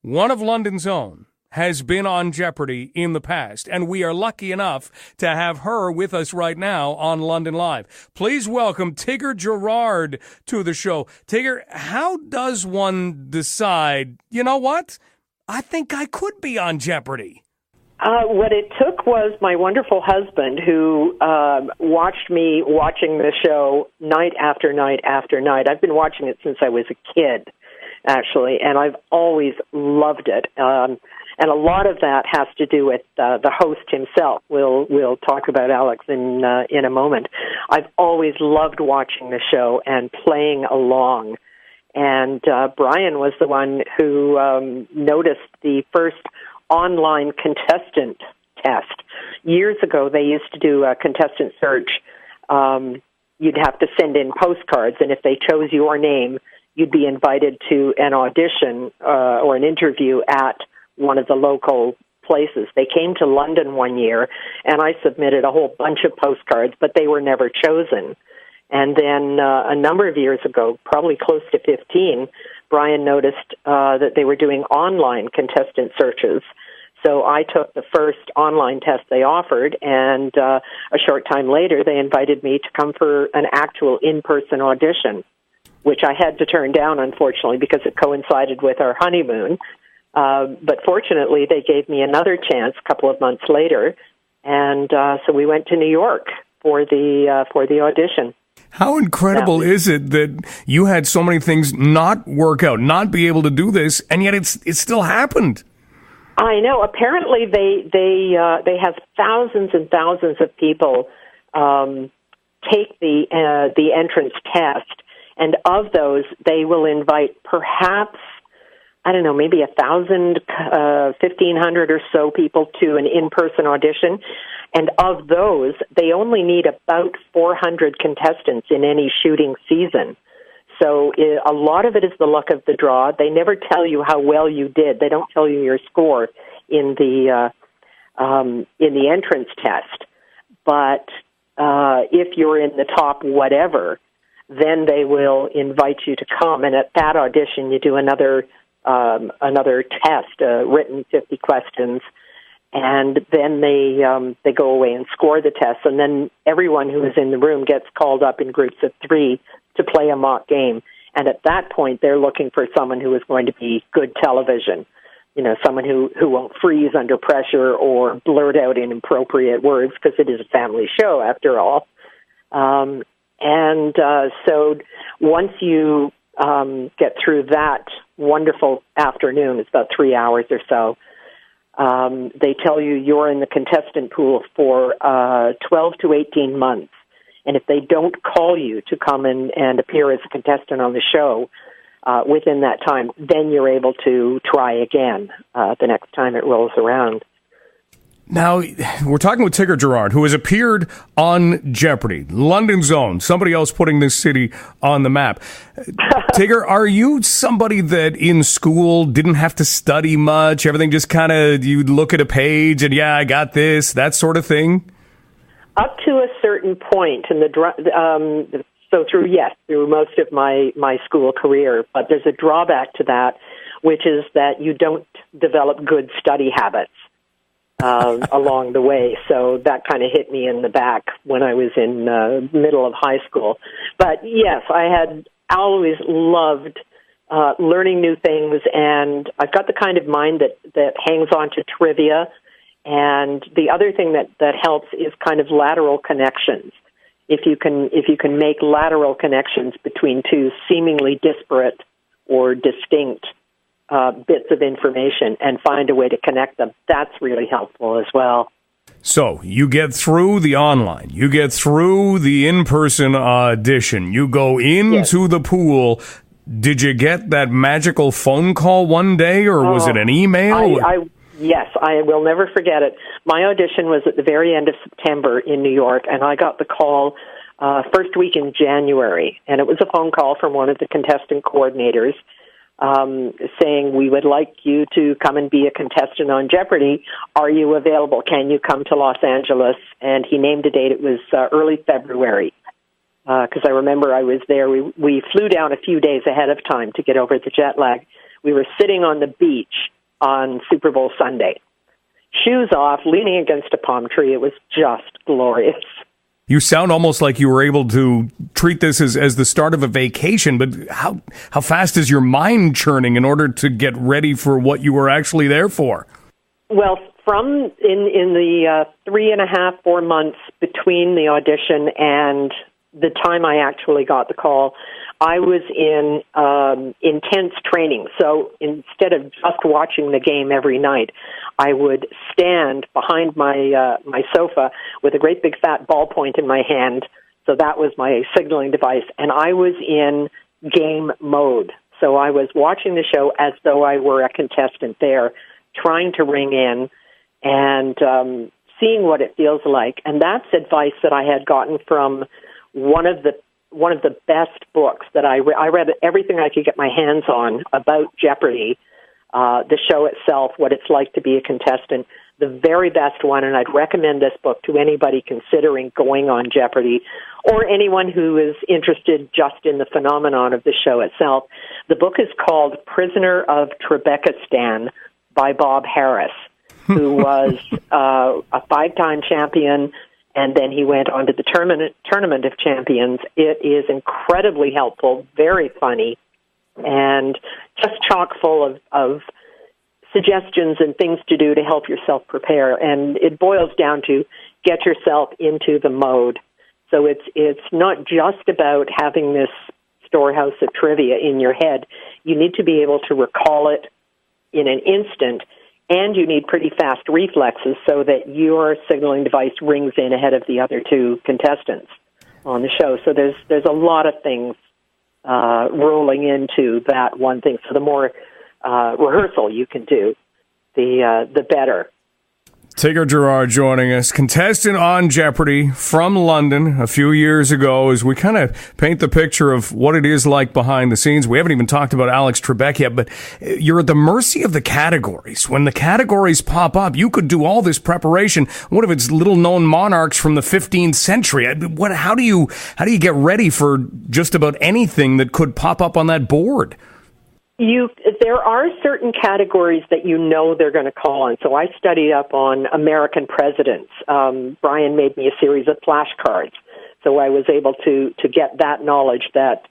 one of London's own, has been on Jeopardy in the past, and we are lucky enough to have her with us right now on London Live. Please welcome Tigger Gerard to the show. Tigger, how does one decide, you know what? I think I could be on Jeopardy. What it took was my wonderful husband who watched me watching the show night after night after night. I've been watching it since I was a kid, actually, and I've always loved it. And a lot of that has to do with the host himself. We'll talk about Alex in a moment. I've always loved watching the show and playing along. And Brian was the one who noticed the first online contestant test. Years ago, they used to do a contestant search. You'd have to send in postcards, and if they chose your name, you'd be invited to an audition or an interview at one of the local places. They came to London one year, and I submitted a whole bunch of postcards, but they were never chosen. And then a number of years ago, probably close to 15, Brian noticed that they were doing online contestant searches. So I took the first online test they offered, and a short time later, they invited me to come for an actual in-person audition, which I had to turn down, unfortunately, because it coincided with our honeymoon. But fortunately, they gave me another chance a couple of months later, and so we went to New York for the audition. How incredible is it that you had so many things not work out, not be able to do this, and yet it still happened? I know. Apparently, they have thousands and thousands of people take the entrance test, and of those, they will invite perhaps, I don't know, maybe 1,000, 1,500 or so people to an in-person audition. And of those, they only need about 400 contestants in any shooting season. So a lot of it is the luck of the draw. They never tell you how well you did. They don't tell you your score in the entrance test. But if you're in the top whatever, then they will invite you to come. And at that audition, you do another test, written 50 questions, and then they go away and score the test, and then everyone who is in the room gets called up in groups of 3 to play a mock game. And at that point, they're looking for someone who is going to be good television, someone who won't freeze under pressure or blurt out inappropriate words, because it is a family show after all. So once you get through that wonderful afternoon, it's about 3 hours or so, they tell you you're in the contestant pool for 12 to 18 months. And if they don't call you to come and appear as a contestant on the show within that time, then you're able to try again the next time it rolls around. Now, we're talking with Tigger Gerard, who has appeared on Jeopardy, London's own, somebody else putting this city on the map. Tigger, are you somebody that in school didn't have to study much? Everything just kind of, you'd look at a page and, yeah, I got this, that sort of thing? Up to a certain point, and through most of my school career, but there's a drawback to that, which is that you don't develop good study habits along the way. So that kind of hit me in the back when I was in middle of high school. But yes, I had always loved learning new things, and I've got the kind of mind that hangs on to trivia. And the other thing that helps is kind of lateral connections. If you can make lateral connections between two seemingly disparate or distinct bits of information and find a way to connect them, that's really helpful as well. So you get through the online, you get through the in-person audition, you go into the pool. Did you get that magical phone call one day, or was it an email? Yes, I will never forget it. My audition was at the very end of September in New York, and I got the call first week in January, and it was a phone call from one of the contestant coordinators saying, we would like you to come and be a contestant on Jeopardy. Are you available? Can you come to Los Angeles? And he named a date. It was early February, because I remember I was there. We flew down a few days ahead of time to get over the jet lag. We were sitting on the beach on Super Bowl Sunday. Shoes off, leaning against a palm tree. It was just glorious. You sound almost like you were able to treat this as the start of a vacation, but how fast is your mind churning in order to get ready for what you were actually there for? Well, from in the 3.5, 4 months between the audition and the time I actually got the call, I was in intense training. So instead of just watching the game every night, I would stand behind my sofa with a great big fat ballpoint in my hand. So that was my signaling device, and I was in game mode. So I was watching the show as though I were a contestant there, trying to ring in and seeing what it feels like. And that's advice that I had gotten from one of the best books that I read everything I could get my hands on about Jeopardy, the show itself, what it's like to be a contestant. The very best one, and I'd recommend this book to anybody considering going on Jeopardy or anyone who is interested just in the phenomenon of the show itself. The book is called Prisoner of Trebekistan by Bob Harris, who was a 5-time champion, and then he went on to the Tournament of Champions. It is incredibly helpful, very funny, and just chock full of suggestions and things to do to help yourself prepare. And it boils down to get yourself into the mode. So it's not just about having this storehouse of trivia in your head. You need to be able to recall it in an instant, and you need pretty fast reflexes so that your signaling device rings in ahead of the other two contestants on the show. So there's a lot of things rolling into that one thing. So the more rehearsal you can do, the better. Tigger Gerard joining us, contestant on Jeopardy from London a few years ago, as we kind of paint the picture of what it is like behind the scenes. We haven't even talked about Alex Trebek yet, but you're at the mercy of the categories. When the categories pop up, you could do all this preparation. What if it's little-known monarchs from the 15th century? How do you get ready for just about anything that could pop up on that board? There are certain categories that you know they're going to call on. So I studied up on American presidents. Brian made me a series of flashcards, so I was able to get that knowledge that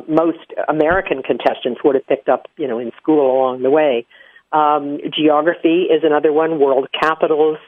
most American contestants would have picked up, in school along the way. Geography is another one. World capitals,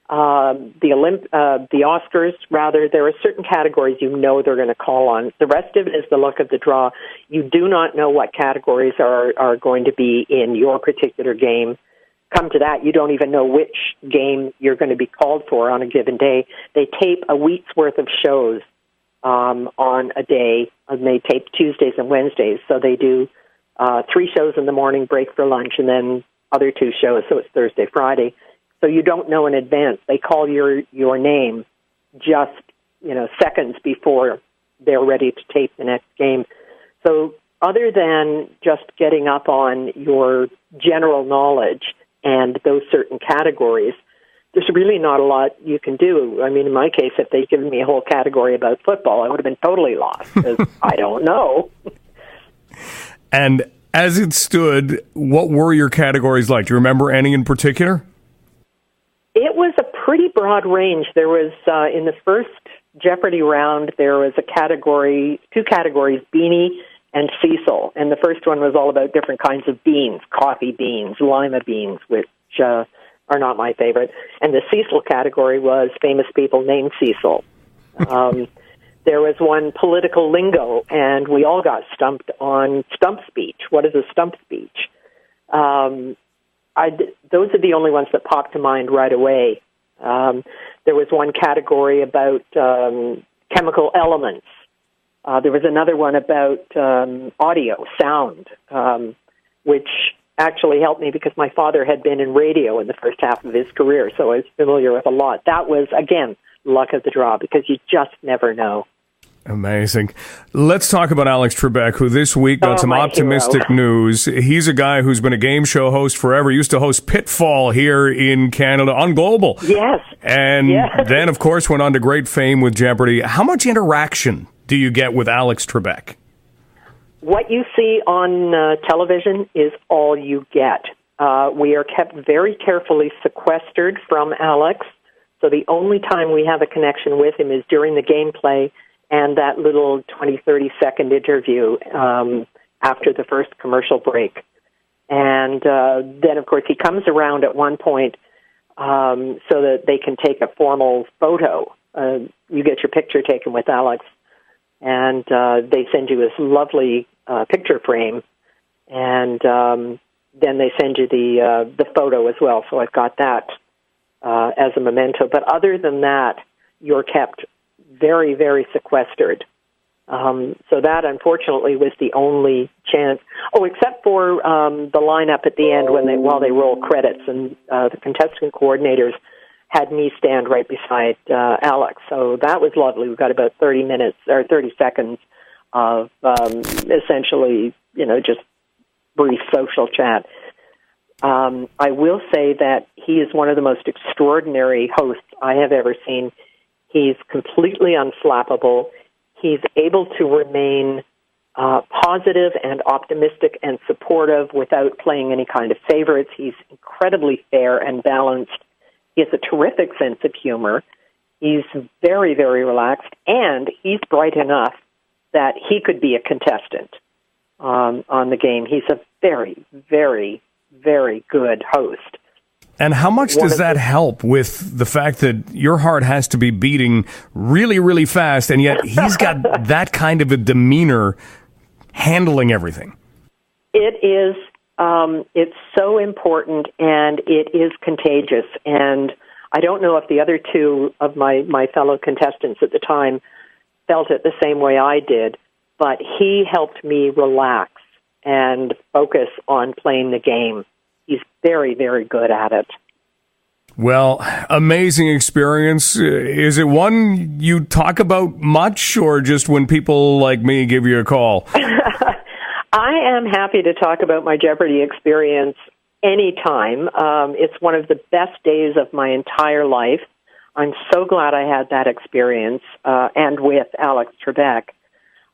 the Oscars. Rather, there are certain categories you know they're going to call on. The rest of it is the luck of the draw. You do not know what categories are going to be in your particular game. Come to that, you don't even know which game you're going to be called for on a given day. They tape a week's worth of shows on a day, and they tape Tuesdays and Wednesdays. So they do 3 shows in the morning, break for lunch, and then other 2 shows. So it's Thursday, Friday. So you don't know in advance. They call your name just, seconds before they're ready to tape the next game. So other than just getting up on your general knowledge and those certain categories, there's really not a lot you can do. I mean, in my case, if they'd given me a whole category about football, I would have been totally lost because I don't know. And as it stood, what were your categories like? Do you remember any in particular? It was a pretty broad range. There was, in the first Jeopardy round, there was 2 categories, Beanie and Cecil. And the first one was all about different kinds of beans, coffee beans, lima beans, which are not my favorite. And the Cecil category was famous people named Cecil. There was one political lingo, and we all got stumped on stump speech. What is a stump speech? Those are the only ones that popped to mind right away. There was one category about chemical elements. There was another one about audio, sound, which actually helped me because my father had been in radio in the first half of his career, so I was familiar with a lot. That was, again, luck of the draw because you just never know. Amazing. Let's talk about Alex Trebek, who this week got some optimistic news. He's a guy who's been a game show host forever. Used to host Pitfall here in Canada on Global. Yes. And then, of course, went on to great fame with Jeopardy. How much interaction do you get with Alex Trebek? What you see on television is all you get. We are kept very carefully sequestered from Alex, so the only time we have a connection with him is during the gameplay and that little 20, 30-second interview after the first commercial break. And then, of course, he comes around at one point so that they can take a formal photo. You get your picture taken with Alex, and they send you this lovely picture frame, and then they send you the photo as well. So I've got that as a memento. But other than that, you're kept very, very sequestered. So that, unfortunately, was the only chance. Oh, except for the lineup at the end while they roll credits, and the contestant coordinators had me stand right beside Alex. So that was lovely. We got about 30 minutes or 30 seconds of essentially, just brief social chat. I will say that he is one of the most extraordinary hosts I have ever seen. He's completely unflappable. He's able to remain positive and optimistic and supportive without playing any kind of favorites. He's incredibly fair and balanced. He has a terrific sense of humor. He's very, very relaxed, and he's bright enough that he could be a contestant on the game. He's a very, very, very good host. And how much does that help with the fact that your heart has to be beating really, really fast, and yet he's got that kind of a demeanor handling everything? It is. It's so important, and it is contagious. And I don't know if the other two of my fellow contestants at the time felt it the same way I did, but he helped me relax and focus on playing the game. He's very, very good at it. Well, amazing experience. Is it one you talk about much, or just when people like me give you a call? I am happy to talk about my Jeopardy experience anytime. It's one of the best days of my entire life. I'm so glad I had that experience, and with Alex Trebek.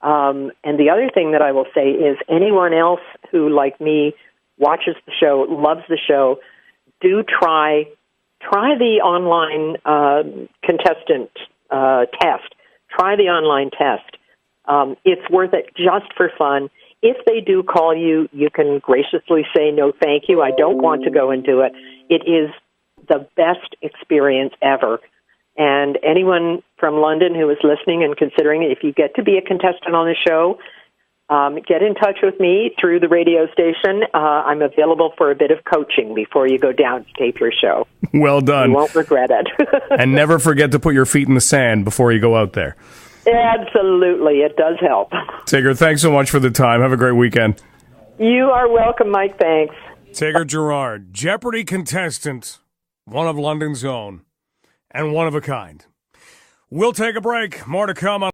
And the other thing that I will say is anyone else who, like me, watches the show, loves the show, do try the online contestant test. Try the online test. It's worth it just for fun. If they do call you, you can graciously say, no, thank you, I don't want to go and do it. It is the best experience ever. And anyone from London who is listening and considering it, if you get to be a contestant on the show, get in touch with me through the radio station. I'm available for a bit of coaching before you go down to tape your show. Well done. You won't regret it. And never forget to put your feet in the sand before you go out there. Absolutely. It does help. Tigger, thanks so much for the time. Have a great weekend. You are welcome, Mike. Thanks. Tigger Gerard, Jeopardy contestant, one of London's own, and one of a kind. We'll take a break. More to come on